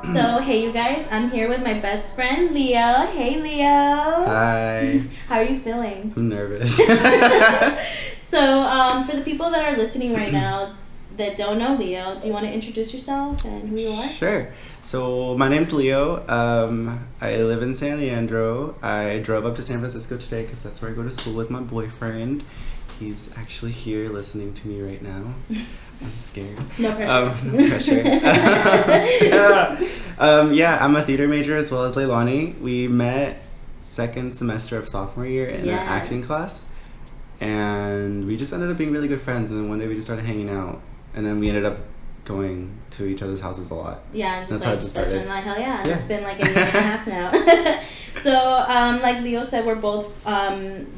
So, hey you guys, I'm here with my best friend Leo. Hey Leo. Hi. How are you feeling? I'm nervous. So, for the people that are listening right now that don't know Leo, do you want to introduce yourself and who you are? Sure. So my name's Leo. I live in San Leandro. I drove up to San Francisco today because that's where I go to school with my boyfriend. He's actually here listening to me right now. I'm scared. No pressure. No pressure. Yeah, I'm a theater major as well as Leilani. We met second semester of sophomore year in an acting class. And we just ended up being really good friends. And then one day we just started hanging out. And then we ended up going to each other's houses a lot. Yeah, just that's how it just started. Like, hell yeah. It's been like a year and a half now. So, like Leo said, we're both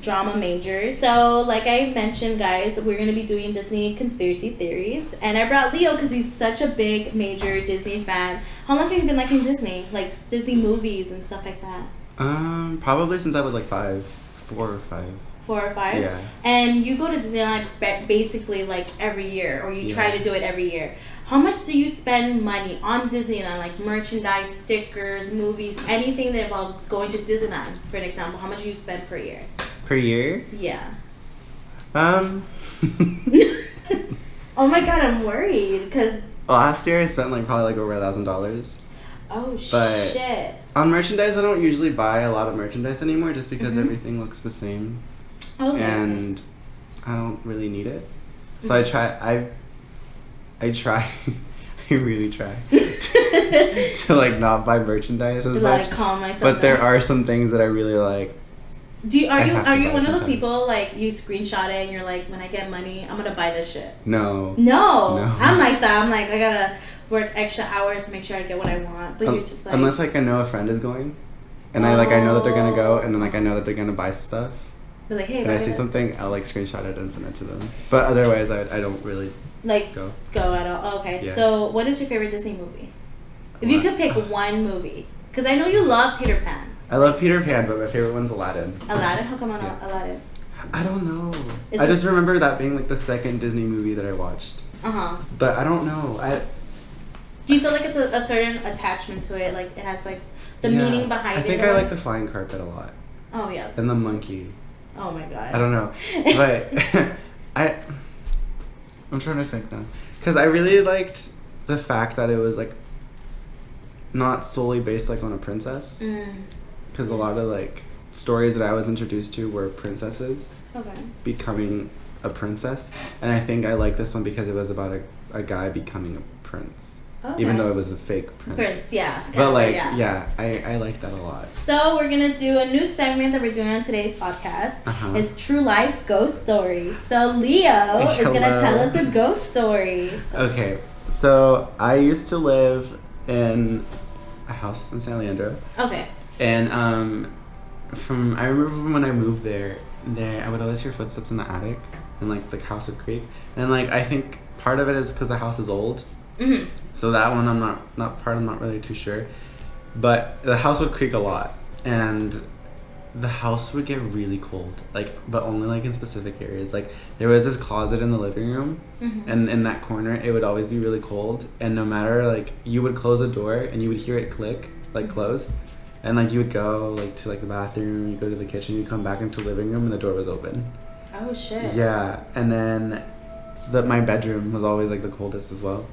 drama majors. So, like I mentioned, guys, we're going to be doing Disney conspiracy theories. And I brought Leo because he's such a big, major Disney fan. How long have you been liking Disney? Like, Disney movies and stuff like that? Probably since I was like 4 or 5. 4 or 5? Yeah. And you go to Disneyland basically like every year, or you try to do it every year. How much do you spend money on Disneyland, like merchandise, stickers, movies, anything that involves going to Disneyland, for an example? How much do you spend per year? Per year? Yeah. Oh my god, I'm worried, because... Last year I spent probably over $1,000. Oh, but shit. On merchandise, I don't usually buy a lot of merchandise anymore just because everything looks the same. Okay. And I don't really need it. So I try, I really try to not buy merchandise as much. Calm myself but there are some things that I really like. Are you one of those people you screenshot it and you're like, when I get money, I'm gonna buy this shit? No. I'm like that. I'm like, I gotta work extra hours to make sure I get what I want. But you're just like, unless I know a friend is going, and I know that they're gonna go, and then I know that they're gonna buy stuff. You're like, hey, and I see something, I'll screenshot it and send it to them. But otherwise, I don't really go at all. Okay. Yeah. So what is your favorite Disney movie? If you could pick one movie, because I know you love Peter Pan. I love Peter Pan, but my favorite one's Aladdin. Aladdin? How come on Aladdin? I don't know. I just remember that being the second Disney movie that I watched. But I don't know. Do you feel like it's a certain attachment to it? Like it has the meaning behind it? I think I like the flying carpet a lot. Oh yeah. And the monkey. Oh my god. I don't know. But I'm trying to think now. Because I really liked the fact that it was not solely based on a princess. Because a lot of stories that I was introduced to were princesses becoming a princess, and I think I like this one because it was about a guy becoming a prince, even though it was a fake prince. Yeah. But I like that a lot. So we're gonna do a new segment that we're doing on today's podcast. It's True Life Ghost Stories. So Leo is gonna tell us a ghost story. Okay, so I used to live in a house in San Leandro. Okay. And I remember from when I moved there I would always hear footsteps in the attic, and the house would creak, and I think part of it is because the house is old. So that one I'm not really too sure, but the house would creak a lot, and the house would get really cold, but only in specific areas. There was this closet in the living room, and in that corner it would always be really cold, and no matter you would close the door and you would hear it click close. And you would go to the bathroom, you go to the kitchen, you come back into the living room, and the door was open. Oh shit. Yeah, and then my bedroom was always the coldest as well.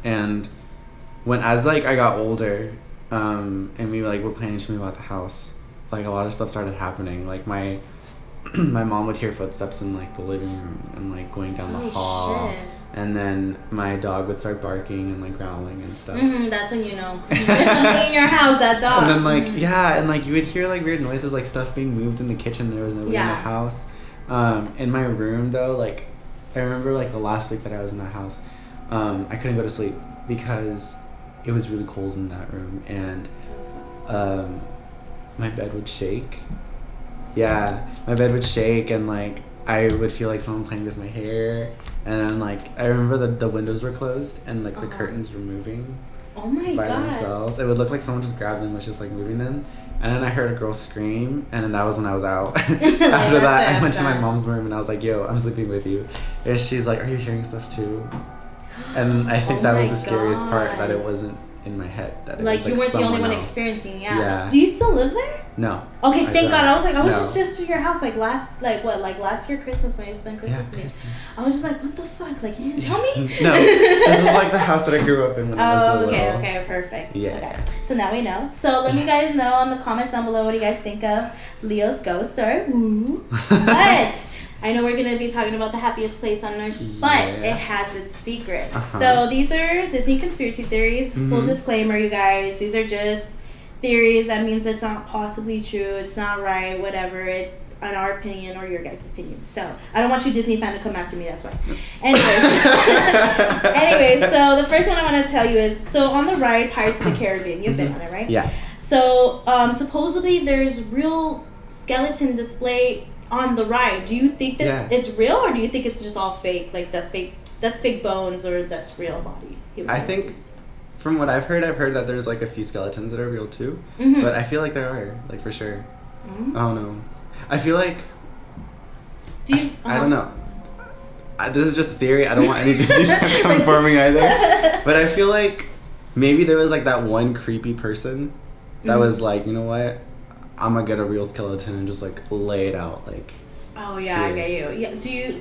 And as I got older, and we were planning to move out the house, a lot of stuff started happening. My my mom would hear footsteps in the living room and going down the hall. Shit. And then my dog would start barking and growling and stuff. That's when you know there's something in your house. That dog. And then and you would hear weird noises, stuff being moved in the kitchen. There was nobody in the house. In my room though, I remember the last week that I was in that house, I couldn't go to sleep because it was really cold in that room, and my bed would shake. Yeah, my bed would shake, and I would feel someone playing with my hair, and then I remember the windows were closed and the curtains were moving. Oh my by god. themselves. It would look like someone just grabbed them and was just moving them. And then I heard a girl scream, and then that was when I was out. After that, I went to my mom's room and I was like, "Yo, I'm sleeping with you," and she's like, "Are you hearing stuff too?" And I think that was the scariest part, that it wasn't in my head that it like was you weren't the only one else. experiencing. Yeah. Do you still live there? No. Okay, thank God. I was like, I was No. just at your house last year Christmas when you spent Christmas with me. I was just like, what the fuck? Like, you didn't tell me? No, this is like the house that I grew up in when I was Oh, little. okay, perfect. Yeah. Okay. So now we know. So let me guys know in the comments down below what you guys think of Leo's ghost story. Woo. But I know we're going to be talking about the happiest place on earth, but it has its secrets. So these are Disney conspiracy theories. Full disclaimer, you guys. These are just theories. That means it's not possibly true. It's not right. Whatever. It's in our opinion or your guys' opinion. So I don't want you Disney fan to come after me. That's why. Anyways, so the first one I want to tell you is, so on the ride Pirates of the Caribbean, you've been on it, right? Yeah. So supposedly there's real skeleton display on the ride. Do you think that it's real, or do you think it's just all fake? Like that's fake bones, or that's real body? I think, from what I've heard that there's like a few skeletons that are real too. But I feel like there are, like, for sure. Oh no, I feel like. I don't know. This is just a theory. I don't want any Disney fans coming for me either. But I feel like maybe there was like that one creepy person that was like, you know what? I'm gonna get a real skeleton and just like lay it out, like. Oh yeah, here. I get you. Yeah.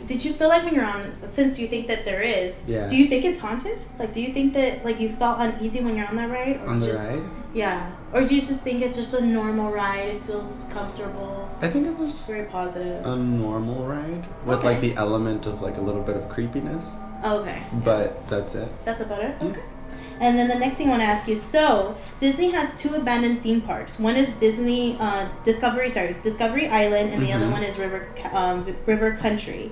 Did you feel like when you're on, since you think that there is, do you think it's haunted? Like, do you think that like you felt uneasy when you're on that ride? Or on the just, ride? Yeah. Or do you just think it's just a normal ride? It feels comfortable. I think it's just very positive. A normal ride with like the element of like a little bit of creepiness. Okay. But that's it. That's about it. Yeah. Okay. And then the next thing I want to ask you, so Disney has 2 abandoned theme parks. One is Discovery Island, and the other one is River Country.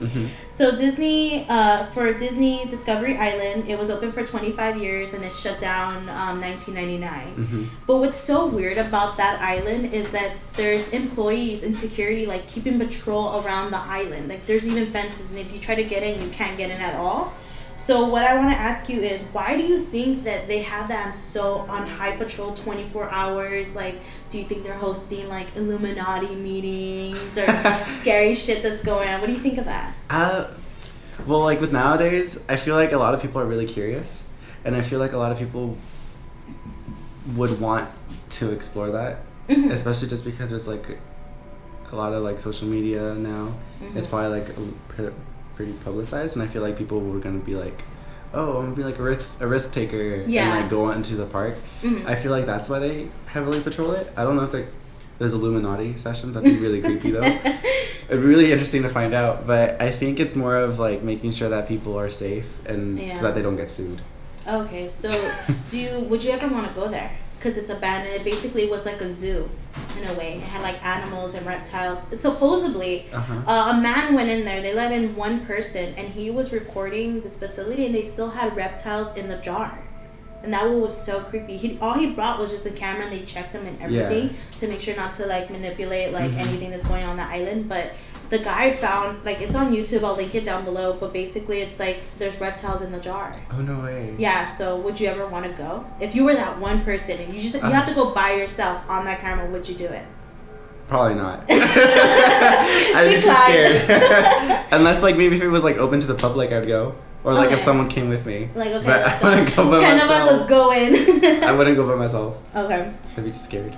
So Disney, for Disney Discovery Island, it was open for 25 years and it shut down 1999. But what's so weird about that island is that there's employees and security like keeping patrol around the island. Like there's even fences, and if you try to get in, you can't get in at all. So what I want to ask you is, why do you think that they have that on high patrol 24 hours? Like, do you think they're hosting like Illuminati meetings or scary shit that's going on? What do you think of that? Well, like with nowadays, I feel like a lot of people are really curious, and I feel like a lot of people would want to explore that, especially just because there's like a lot of like social media now. It's probably like pretty publicized, and I feel like people were gonna be like, oh, I'm gonna be like a risk taker and like go into the park. I feel like that's why they heavily patrol it. I don't know if there's Illuminati sessions. That'd be really creepy though. It'd be really interesting to find out, but I think it's more of like making sure that people are safe and so that they don't get sued. Okay, so would you ever want to go there? Because it's abandoned. It basically was like a zoo in a way. It had like animals and reptiles. Supposedly, a man went in there. They let in one person, and he was recording this facility, and they still had reptiles in the jar. And that one was so creepy. All he brought was just a camera, and they checked him and everything to make sure not to like manipulate like anything that's going on the island. But the guy found, like, it's on YouTube, I'll link it down below, but basically it's like there's reptiles in the jar. Oh, no way. Yeah, so would you ever want to go? If you were that one person and you have to go by yourself on that camera, would you do it? Probably not. I'd be too scared. Unless like maybe if it was like open to the public, I'd go. Or like if someone came with me. Like, okay, but I wouldn't go by 10 myself. 10 of us, let's go in. I wouldn't go by myself. Okay. I'd be too scared.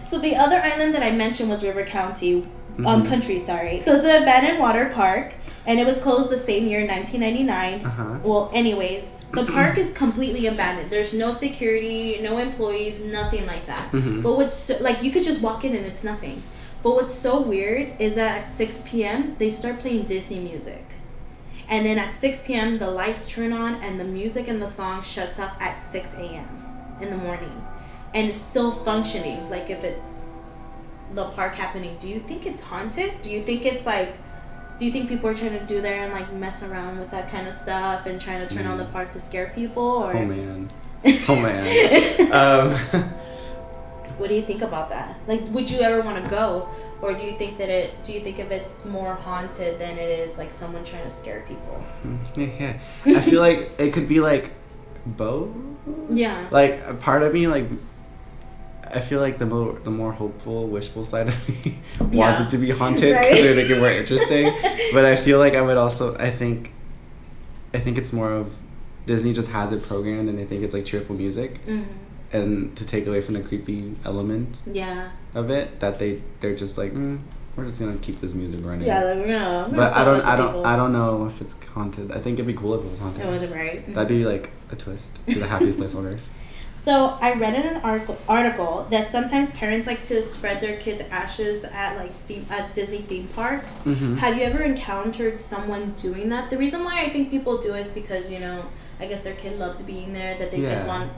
So the other island that I mentioned was River Country. So it's an abandoned water park, and it was closed the same year, 1999. Well, anyways, the park is completely abandoned. There's no security, no employees, nothing like that. But what's like, you could just walk in and it's nothing. But what's so weird is that at 6 p.m. they start playing Disney music. And then at 6 p.m. the lights turn on and the music and the song shuts off at 6 a.m. in the morning. And it's still functioning, like if it's the park happening. Do you think it's haunted? Do you think it's like, do you think people are trying to do there and like mess around with that kind of stuff and trying to turn on the park to scare people? Or? Oh man. What do you think about that? Like, would you ever want to go? Or do you think that do you think if it's more haunted than it is like someone trying to scare people? Yeah. I feel like it could be like both. Yeah. Like a part of me, like, I feel like the more hopeful, wishful side of me wants it to be haunted because it would make it more interesting. But I feel like I would also, I think it's more of Disney just has it programmed and they think it's like cheerful music, and to take away from the creepy element of it, that they're just like, we're just gonna keep this music running. Yeah, like, no. But I don't know if it's haunted. I think it'd be cool if it was haunted. It wasn't right. That'd be like a twist to the happiest place on earth. So I read in an article that sometimes parents like to spread their kids' ashes at like at Disney theme parks. Have you ever encountered someone doing that? The reason why I think people do is because, you know, I guess their kid loved being there, that they just want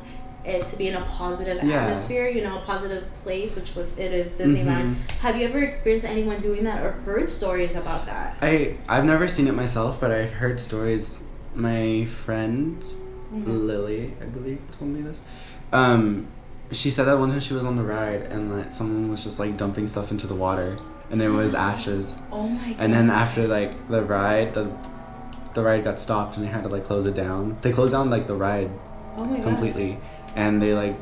it to be in a positive atmosphere, you know, a positive place, which it is Disneyland. Have you ever experienced anyone doing that or heard stories about that? I've never seen it myself, but I've heard stories. My friend Lily, I believe, told me this. She said that one time she was on the ride and like someone was just like dumping stuff into the water and it was ashes. Oh my god. And then after like the ride got stopped and they had to like close it down. They closed down like the ride completely and they like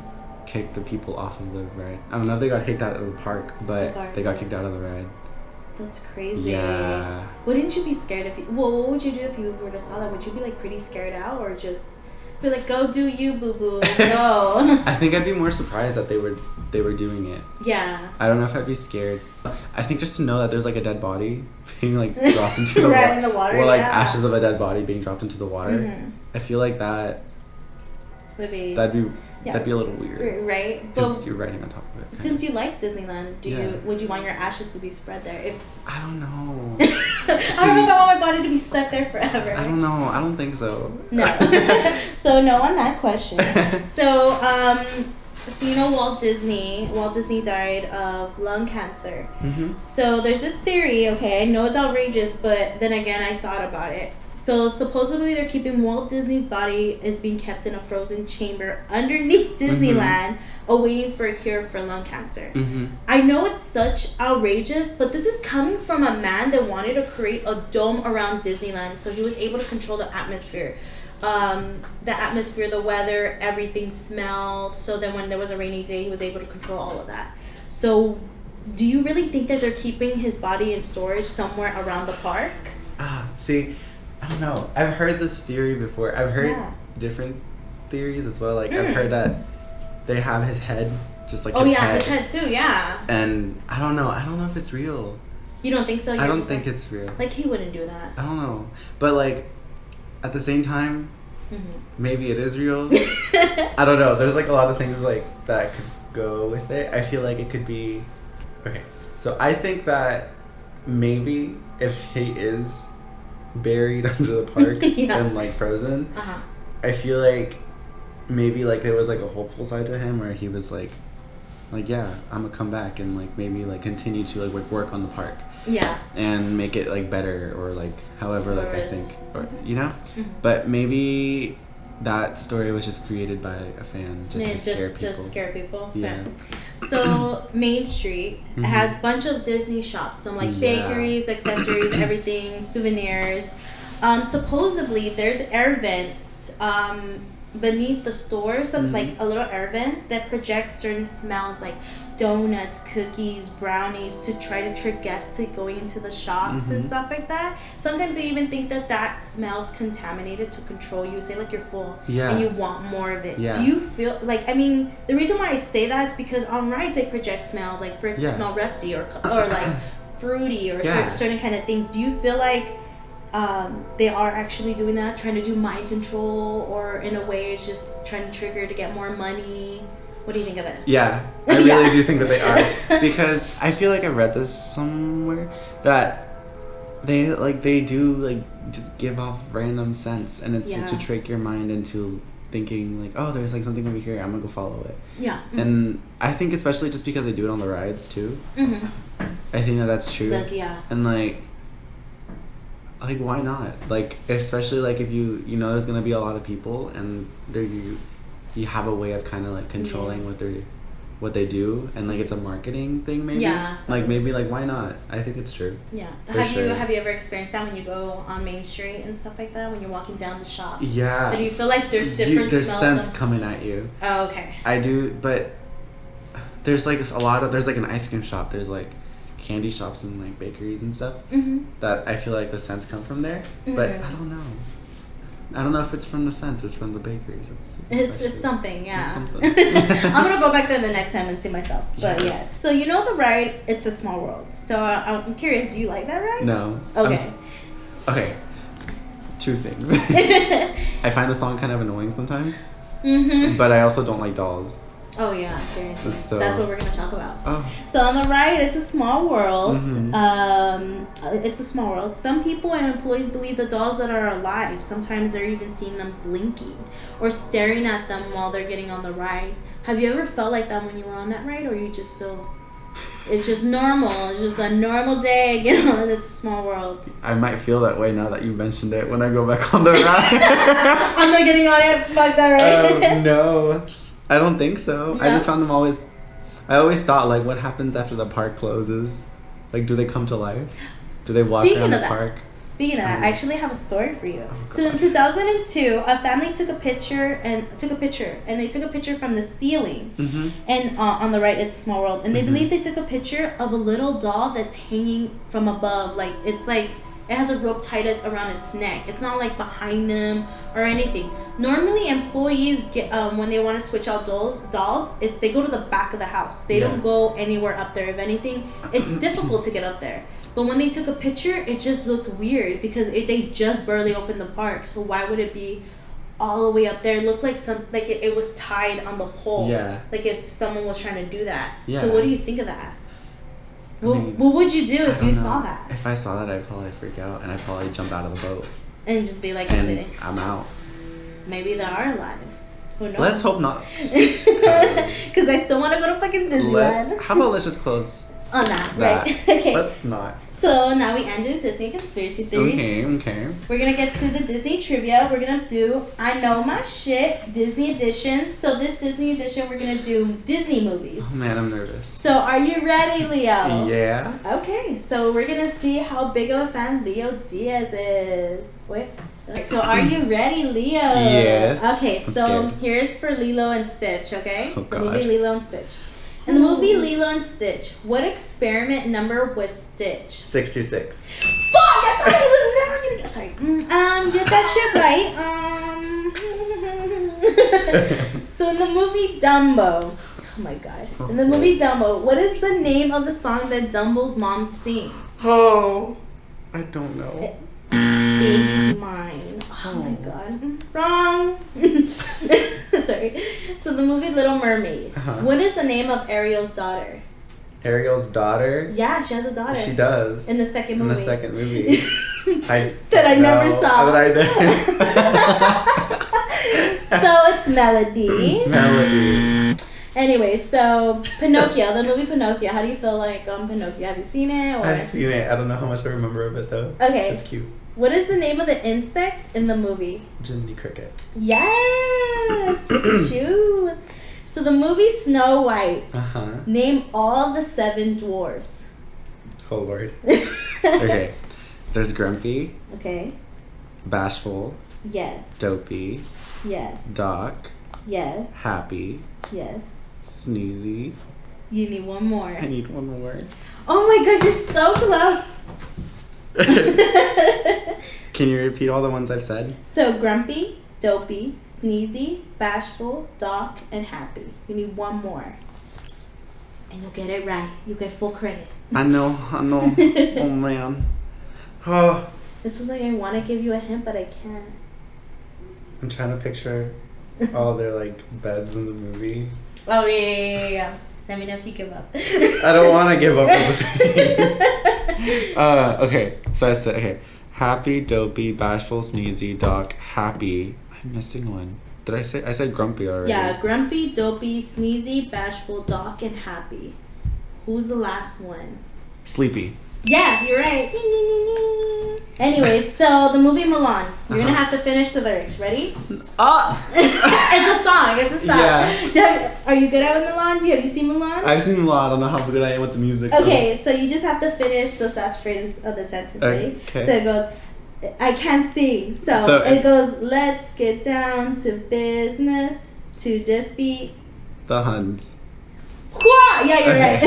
kicked the people off of the ride. I don't know if they got kicked out of the park, but they got kicked out of the ride. That's crazy. Yeah. Wouldn't you be scared if what would you do if you were to saw that? Would you be like pretty scared out or just be like, go do you, boo boo, go? I think I'd be more surprised that they were doing it. Yeah. I don't know if I'd be scared. I think just to know that there's like a dead body being like dropped into the in the water. Or like ashes of a dead body being dropped into the water. I feel like that'd be a little weird. Right. Because you're riding on top of it. Since you like Disneyland, would you want your ashes to be spread there? I don't know. I don't know if I want my body to be stuck there forever. I don't know. I don't think so. No. So no on that question. So you know Walt Disney died of lung cancer. So there's this theory, okay, I know it's outrageous, but then again I thought about it. So supposedly they're keeping Walt Disney's body is being kept in a frozen chamber underneath Disneyland, awaiting for a cure for lung cancer. I know it's such outrageous, but this is coming from a man that wanted to create a dome around Disneyland, so he was able to control the atmosphere. The weather, everything smelled. So then when there was a rainy day, he was able to control all of that. So do you really think that they're keeping his body in storage somewhere around the park? See, I don't know. I've heard this theory before. I've heard different theories as well. Like I've heard that they have his head, just like his head. His head too, yeah. And I don't know if it's real. You don't think so? I don't think it's real. Like he wouldn't do that. I don't know. But like at the same time, maybe it is real. I don't know. There's like a lot of things like that could go with it. I feel like it could be okay. So I think that maybe if he is buried under the park and like frozen, I feel like maybe like there was like a hopeful side to him where he was like yeah, I'm gonna come back and like maybe like continue to like work on the park and make it like better or like however like I think or you know but maybe that story was just created by a fan just to scare people. So Main Street has a bunch of Disney shops, some like bakeries, accessories, everything, souvenirs. Supposedly there's air vents beneath the store, some like a little air vent that projects certain smells like donuts, cookies, brownies to try to trick guests to going into the shops and stuff like that. Sometimes they even think that smells contaminated to control you. Say like you're full and you want more of it. Do you feel like, I mean, the reason why I say that is because on rides they project smell like for it to smell rusty or like fruity or certain kind of things. Do you feel like they are actually doing that, trying to do mind control, or in a way it's just trying to trigger to get more money? What do you think of it? Yeah, I really do think that they are. Because I feel like I read this somewhere that they do like just give off random scents, and it's to trick your mind into thinking like, oh, there's like something over here, I'm gonna go follow it. And I think especially just because they do it on the rides too. I think that's true. Like, and like why not? Like especially like if you know there's gonna be a lot of people and you have a way of kind of like controlling what they do, and like it's a marketing thing maybe. Like maybe like why not? I think it's true. Have you ever experienced that when you go on Main Street and stuff like that, when you're walking down the shops? Do you feel like there's different there's smells scents coming at you? Oh, okay. I do, but there's like there's like an ice cream shop, there's like candy shops and like bakeries and stuff that I feel like the scents come from there, but I don't know. I don't know if it's from the scents or it's from the bakeries. It's something, yeah. It's something. I'm gonna go back there the next time and see myself. But Yes. yeah. So you know the ride, It's a Small World. So I'm curious, do you like that ride? No. Okay. Okay. Two things. I find the song kind of annoying sometimes. But I also don't like dolls. Oh yeah, guaranteed. So, that's what we're gonna talk about. Oh. So on the right, It's a Small World. It's a Small World. Some people and employees believe the dolls that are alive. Sometimes they're even seeing them blinking or staring at them while they're getting on the ride. Have you ever felt like that when you were on that ride, or you just feel it's just normal? It's just a normal day, you know. It's a small world. I might feel that way now that you mentioned it when I go back on the ride. I'm not getting on it. Fuck that ride. No. I don't think so. No? I just found them always. I always thought, like, what happens after the park closes? Like, do they come to life? Do they walk around the park? Speaking of that, I actually have a story for you. Oh, so in 2002, a family took a picture, and they took a picture from the ceiling, and on the right, It's a Small World, and they believe they took a picture of a little doll that's hanging from above, like it has a rope tied around its neck. It's not like behind them or anything. Normally, employees get when they want to switch out dolls, they go to the back of the house. They don't go anywhere up there. If anything, it's difficult to get up there. But when they took a picture, it just looked weird because they just barely opened the park. So why would it be all the way up there? It looked like it was tied on the pole. Yeah. Like if someone was trying to do that. Yeah. So what do you think of that? What would you do if you saw that? If I saw that, I'd probably freak out and I'd probably jump out of the boat. And just be like, and I'm out. Maybe they are alive. Who knows? Let's hope not. Because I still want to go to fucking Disneyland. How about let's just close on that, right? Okay. Let's not. So now we ended Disney conspiracy theories. Okay. We're gonna get to the Disney trivia. We're gonna do I Know My Shit Disney edition. So this Disney edition, we're gonna do Disney movies. Oh man, I'm nervous. So are you ready, Leo? Yeah. Okay. So we're gonna see how big of a fan Leo Diaz is. Wait. So are you ready, Leo? Yes. Okay. I'm so scared. Here's for Lilo and Stitch. Okay. Oh, the movie Lilo and Stitch. In the movie Lilo and Stitch, what experiment number was Stitch? 66. Fuck! I thought I was never gonna get. Sorry. Get that shit right. So in the movie Dumbo, oh my god. In the movie Dumbo, what is the name of the song that Dumbo's mom sings? Oh, I don't know. Baby's Mine. Oh my god. Wrong. Sorry. So the movie Little Mermaid. What is the name of Ariel's daughter? Ariel's daughter? Yeah, she has a daughter. She does. In the second movie. In the second movie. I never saw. So it's Melody. Melody. Anyway, so Pinocchio, the movie Pinocchio. How do you feel like Pinocchio? Have you seen it? Or? I've seen it. I don't know how much I remember of it though. Okay. It's cute. What is the name of the insect in the movie? Jiminy Cricket. Yes! Look at you. So the movie Snow White. Name all the 7 dwarfs. Oh Lord. Okay. There's Grumpy. Okay. Bashful. Yes. Dopey. Yes. Doc. Yes. Happy. Yes. Sneezy. You need one more. I need one more. Oh my god, you're so close. Can you repeat all the ones I've said? So Grumpy, Dopey, Sneezy, Bashful, Doc, and Happy. You need one more. And you'll get it right. You get full credit. I know. Oh man. Oh. This is like I want to give you a hint, but I can't. I'm trying to picture all their like beds in the movie. Oh yeah. Let me know if you give up. I don't want to give up. Okay. So I said, okay. Happy, Dopey, Bashful, Sneezy, Doc, Happy. I'm missing one. Did I say? I said Grumpy already. Yeah, Grumpy, Dopey, Sneezy, Bashful, Doc, and Happy. Who's the last one? Sleepy. Yeah, you're right. Anyways, so the movie Mulan. You're gonna have to finish the lyrics. Ready? It's a song. It's a song. Yeah. Are you good at Mulan? Have you seen Mulan? I've seen Mulan. I don't know how good I am with the music. Okay, so you just have to finish the last phrase of the sentence. Ready? Okay. So it goes. I can't sing. So it goes. Let's get down to business to defeat the Huns. Yeah, you're right.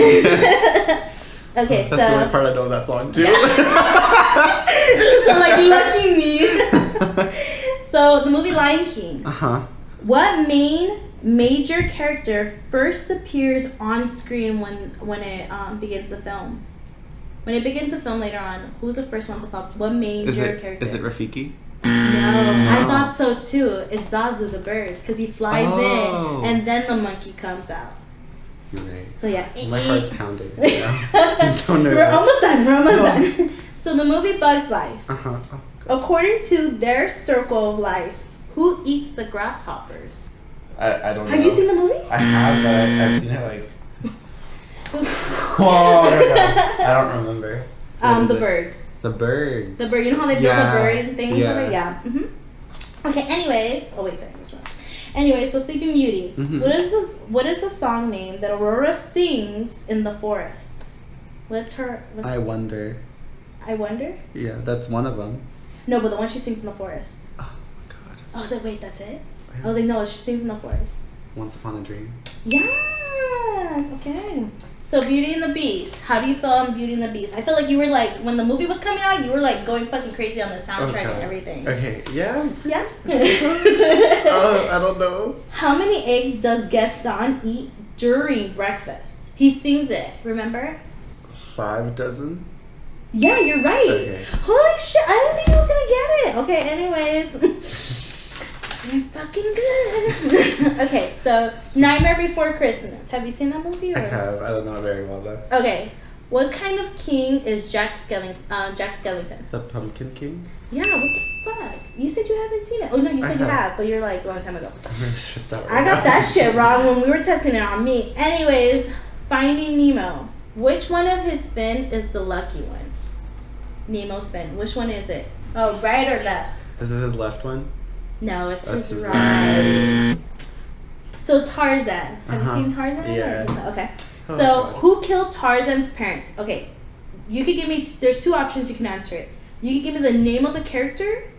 Okay, that's the only part I know of that song too. Yeah. So like lucky me. So the movie Lion King. What main major character first appears on screen when it begins the film? When it begins the film later on, who's the first one to pop? What major character? Is it Rafiki? No, I thought so too. It's Zazu the bird because he flies in and then the monkey comes out. You're right. So yeah, my heart's pounding. I'm so nervous. We're almost done. So the movie Bug's Life. Oh, according to their circle of life, who eats the grasshoppers? I don't know. Have you seen the movie? I have, but I've seen it like. Whoa! I don't remember. The birds. The bird. The bird. You know how they build the bird and things? Yeah. Yeah. Okay. Anyways. Oh wait, sorry. This one. Anyways, so Sleeping Beauty. What is the song name that Aurora sings in the forest? I Wonder. I Wonder? Yeah, that's one of them. No, but the one she sings in the forest. Oh my god. I was like, wait, that's it? I was like, no, she sings in the forest. Once Upon a Dream. Yes. Okay. So Beauty and the Beast. How do you feel on Beauty and the Beast? I feel like you were like, when the movie was coming out, you were like going fucking crazy on the soundtrack and everything. Okay. Yeah. Yeah. I don't know. How many eggs does Gaston eat during breakfast? He sings it. Remember? 5 dozen. Yeah, you're right. Okay. Holy shit! I didn't think he was gonna get it. Okay. Anyways. You're fucking good. Okay, so Nightmare Before Christmas. Have you seen that movie? I have. I don't know it very well though. Okay, what kind of king is Jack Skellington? The Pumpkin King. Yeah. What the fuck? You said you haven't seen it. Oh no, you said you have, but you're like a long time ago. I'm really stressed out. I got that shit wrong when we were testing it on me. Anyways, Finding Nemo. Which one of his fin is the lucky one? Nemo's fin. Which one is it? Oh, right or left? Is this his left one? No, it's his right. So Tarzan. Have you seen Tarzan? Yeah. Okay. So who killed Tarzan's parents? Okay. You could give me, there's 2 options you can answer it. You can give me the name of the character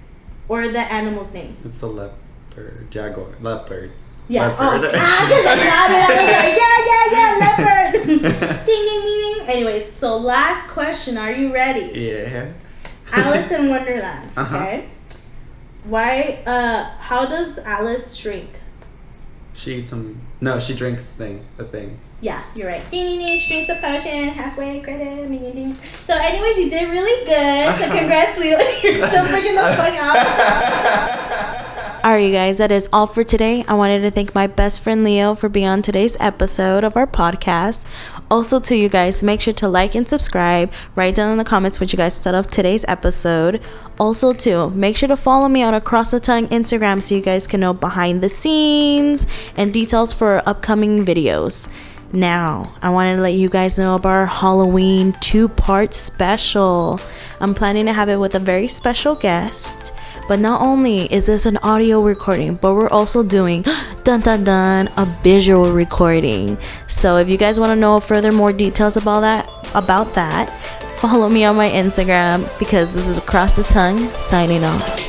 or the animal's name. It's a leopard. Jaguar. Leopard. Yeah. Leopard. Because I got it. I was like, yeah, leopard. Ding, ding, ding, ding. Anyways, so last question. Are you ready? Yeah. Alice in Wonderland. Okay. Why? How does Alice shrink? She eats some. No, she drinks the thing. Yeah, you're right. Ding ding ding. She drinks the potion. Halfway credit. Ding ding ding. So, anyways, you did really good. So, congrats, Leo. You're still freaking the fuck out. Alright, you guys, that is all for today. I wanted to thank my best friend Leo for being on today's episode of our podcast. Also, to you guys, make sure to like and subscribe. Write down in the comments what you guys thought of today's episode. Also, too, make sure to follow me on Across the Tongue Instagram so you guys can know behind the scenes and details for upcoming videos. Now, I wanted to let you guys know about our Halloween 2-part special. I'm planning to have it with a very special guest. But not only is this an audio recording, but we're also doing, dun dun dun, a visual recording. So if you guys want to know further more details about that, follow me on my Instagram because this is Across the Tongue signing off.